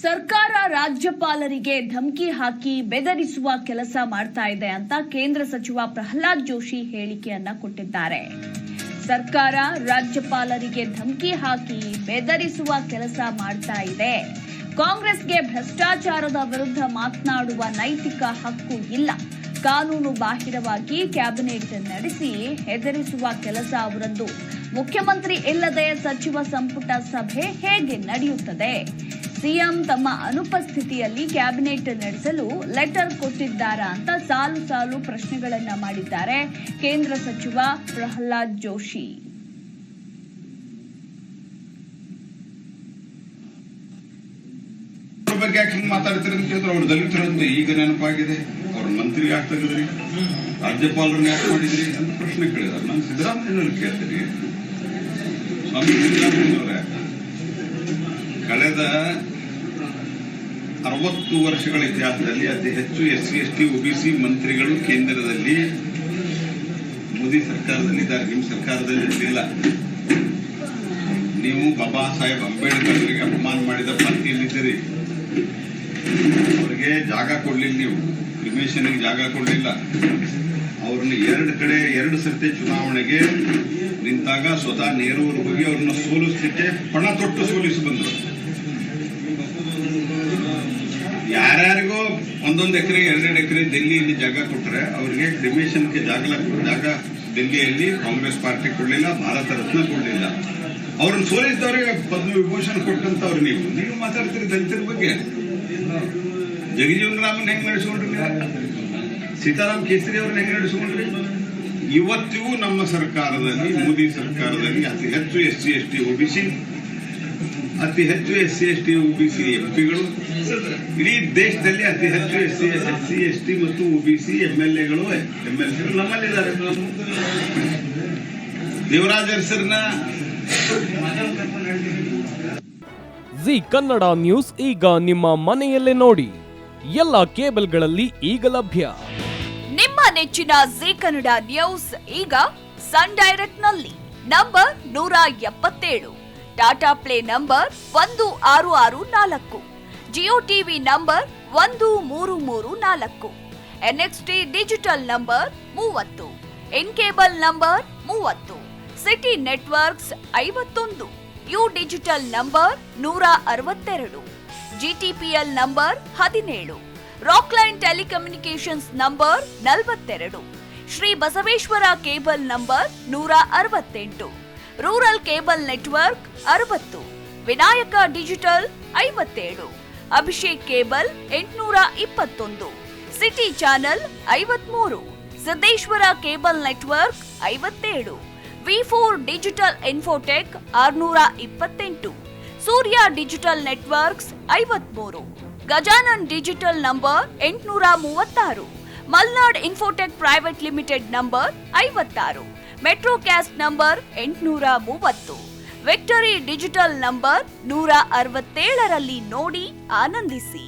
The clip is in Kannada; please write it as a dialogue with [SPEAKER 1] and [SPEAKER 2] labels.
[SPEAKER 1] ಸರ್ಕಾರ ರಾಜ್ಯಪಾಲರಿಗೆ ಧಮಕಿ ಹಾಕಿ ಬೆದರಿಸುವ ಕೆಲಸ ಮಾಡ್ತಾ ಇದೆ ಅಂತ ಕೇಂದ್ರ ಸಚಿವ ಪ್ರಹ್ಲಾದ್ ಜೋಶಿ ಹೇಳಿಕೆಯನ್ನ ಕೊಟ್ಟಿದ್ದಾರೆ. ಸರ್ಕಾರ ರಾಜ್ಯಪಾಲರಿಗೆ ಧಮಕಿ ಹಾಕಿ ಬೆದರಿಸುವ ಕೆಲಸ ಮಾಡ್ತಾ ಇದೆ. ಕಾಂಗ್ರೆಸ್ಗೆ ಭ್ರಷ್ಟಾಚಾರದ ವಿರುದ್ಧ ಮಾತನಾಡುವ ನೈತಿಕ ಹಕ್ಕು ಇಲ್ಲ. ಕಾನೂನು ಬಾಹಿರವಾಗಿ ಕ್ಯಾಬಿನೆಟ್ ನಡೆಸಿ ಹೆದರಿಸುವ ಕೆಲಸ ಅವರದ್ದು. ಮುಖ್ಯಮಂತ್ರಿ ಇಲ್ಲದೆ ಸಚಿವ ಸಂಪುಟ ಸಭೆ ಹೇಗೆ ನಡೆಯುತ್ತದೆ? ಸಿಎಂ ತಮ್ಮ ಅನುಪಸ್ಥಿತಿಯಲ್ಲಿ ಕ್ಯಾಬಿನೆಟ್ ನಡೆಸಲು ಲೆಟರ್ ಕೊಟ್ಟಿದ್ದಾರಾ ಅಂತ ಸಾಲು ಸಾಲು ಪ್ರಶ್ನೆಗಳನ್ನ ಮಾಡಿದ್ದಾರೆ ಕೇಂದ್ರ ಸಚಿವ ಪ್ರಹ್ಲಾದ್ ಜೋಶಿ.
[SPEAKER 2] ಬಗ್ಗೆ ಯಾಕೆ ಹಿಂಗ್ ಮಾತಾಡ್ತಾರೆ ಅಂತ ಹೇಳಿದ್ರೆ ಅವ್ರು ದಲಿತರಂತ ಈಗ ನೆನಪಾಗಿದೆ. ಅವ್ರ ಮಂತ್ರಿ ಯಾಕೆ ತೆಗೆದ್ರಿ, ರಾಜ್ಯಪಾಲರನ್ನ ಯಾಕೆ ಮಾಡಿದ್ರಿ ಅಂತ ಪ್ರಶ್ನೆ ಕೇಳಿದಾರೆ. ನಾನು ಸಿದ್ದರಾಮಯ್ಯನವ್ರು ಕೇಳ್ತೀನಿ, ಸ್ವಾಮಿ ಸಿದ್ದರಾಮಯ್ಯನವರೇ, ಕಳೆದ 60 ವರ್ಷಗಳ ಇತಿಹಾಸದಲ್ಲಿ ಅತಿ ಹೆಚ್ಚು SC ST OBC ಮಂತ್ರಿಗಳು ಕೇಂದ್ರದಲ್ಲಿ ಮೋದಿ ಸರ್ಕಾರದಲ್ಲಿ ಇದ್ದಾರೆ. ನಿಮ್ಮ ಸರ್ಕಾರದಲ್ಲಿ ಇರಲಿಲ್ಲ. ನೀವು ಬಾಬಾ ಸಾಹೇಬ್ ಅಂಬೇಡ್ಕರ್ ಅವರಿಗೆ ಅಪಮಾನ ಮಾಡಿದ ಪಾರ್ಟಿಯಲ್ಲಿದ್ದೀರಿ. ಅವರಿಗೆ ಜಾಗ ಕೊಡ್ಲಿಲ್ಲ, ನೀವು ಕ್ರಿಮಿನೇಷನ್ಗೆ ಜಾಗ ಕೊಡ್ಲಿಲ್ಲ. ಅವ್ರನ್ನ 2 ಕಡೆ 2 ಸರ್ತಿ ಚುನಾವಣೆಗೆ ನಿಂತಾಗ ಸ್ವತಃ ನೆಹರೂರು ಹೋಗಿ ಅವ್ರನ್ನ ಸೋಲಿಸ್ಲಿಕ್ಕೆ ಪಣ ತೊಟ್ಟು ಸೋಲಿಸಿ ಬಂದರು. ಯಾರ್ಯಾರಿಗೋ 1 ಎಕರೆ 2 ಎಕರೆ ಡೆಲ್ಲಿಯಲ್ಲಿ ಜಾಗ ಕೊಟ್ಟರೆ ಅವ್ರಿಗೆ ಕ್ರಿಮಿನೇಷನ್ಗೆ ಜಾಗ ಡೆಲ್ಲಿಯಲ್ಲಿ ಕಾಂಗ್ರೆಸ್ ಪಾರ್ಟಿ ಕೊಡ್ಲಿಲ್ಲ, ಭಾರತ ರತ್ನ ಕೊಡ್ಲಿಲ್ಲ. ಅವ್ರನ್ನ ಸೋಲಿಸಿದವ್ರಿಗೆ ಪದ್ಮ ವಿಭೂಷಣ ಕೊಟ್ಟಂತವ್ರು. ನೀವು ಮಾತಾಡ್ತೀರಿ ದಲಿತರ ಬಗ್ಗೆ. ಜಗಜೀವನ್ ರಾಮನ್ ಹೆಂಗ್ ನಡೆಸ್ಕೊಂಡ್ರಿ, ಸೀತಾರಾಮ್ ಕೇಸರಿ ಅವ್ರನ್ನ ಹೆಂಗ್ ನಡೆಸ್ಕೊಂಡ್ರಿ? ಇವತ್ತಿಗೂ ನಮ್ಮ ಸರ್ಕಾರದಲ್ಲಿ, ಮೋದಿ ಸರ್ಕಾರದಲ್ಲಿ ಅತಿ ಹೆಚ್ಚು SC ST OBC, ಅತಿ ಹೆಚ್ಚು SC ST OBC ಎಂಪಿಗಳು, ಇಡೀ ದೇಶದಲ್ಲಿ ಅತಿ ಹೆಚ್ಚು SC ST ಮತ್ತು OBC MLAಗಳು ನಮ್ಮಲ್ಲಿದ್ದಾರೆ. ದೇವರಾಜ ಅರಸರನ್ನ
[SPEAKER 3] ಜಿ ಕನ್ನಡ ನ್ಯೂಸ್ ಈಗ ನಿಮ್ಮ ಮನೆಯಲ್ಲೇ ನೋಡಿ. ಎಲ್ಲ ಕೇಬಲ್ಗಳಲ್ಲಿ ಈಗ ಲಭ್ಯ.
[SPEAKER 1] ನಿಮ್ಮ ನೆಚ್ಚಿನ ಜಿ ಕನ್ನಡ ನ್ಯೂಸ್ ಈಗ ಸನ್ ಡೈರೆಕ್ಟ್ ನಲ್ಲಿ number 177, Tata play number 1664, Jio TV number 1334, NXT digital number 30, in cable number 30, city networks 51, U digital number 162, GTPL number 17, Rockline telecommunications number 42, Shri Basaveshwara cable number 168, rural cable network 60, Vinayaka digital 57, Abhishek cable 821, city channel 53, Siddeshwara cable network 57, V4 digital Infotech 628, Surya digital networks 53, Gajanan digital number 836, Malnad infotech private limited number 56, Metrocast number 830, victory digital number 167ರಲ್ಲಿ ನೋಡಿ ಆನಂದಿಸಿ.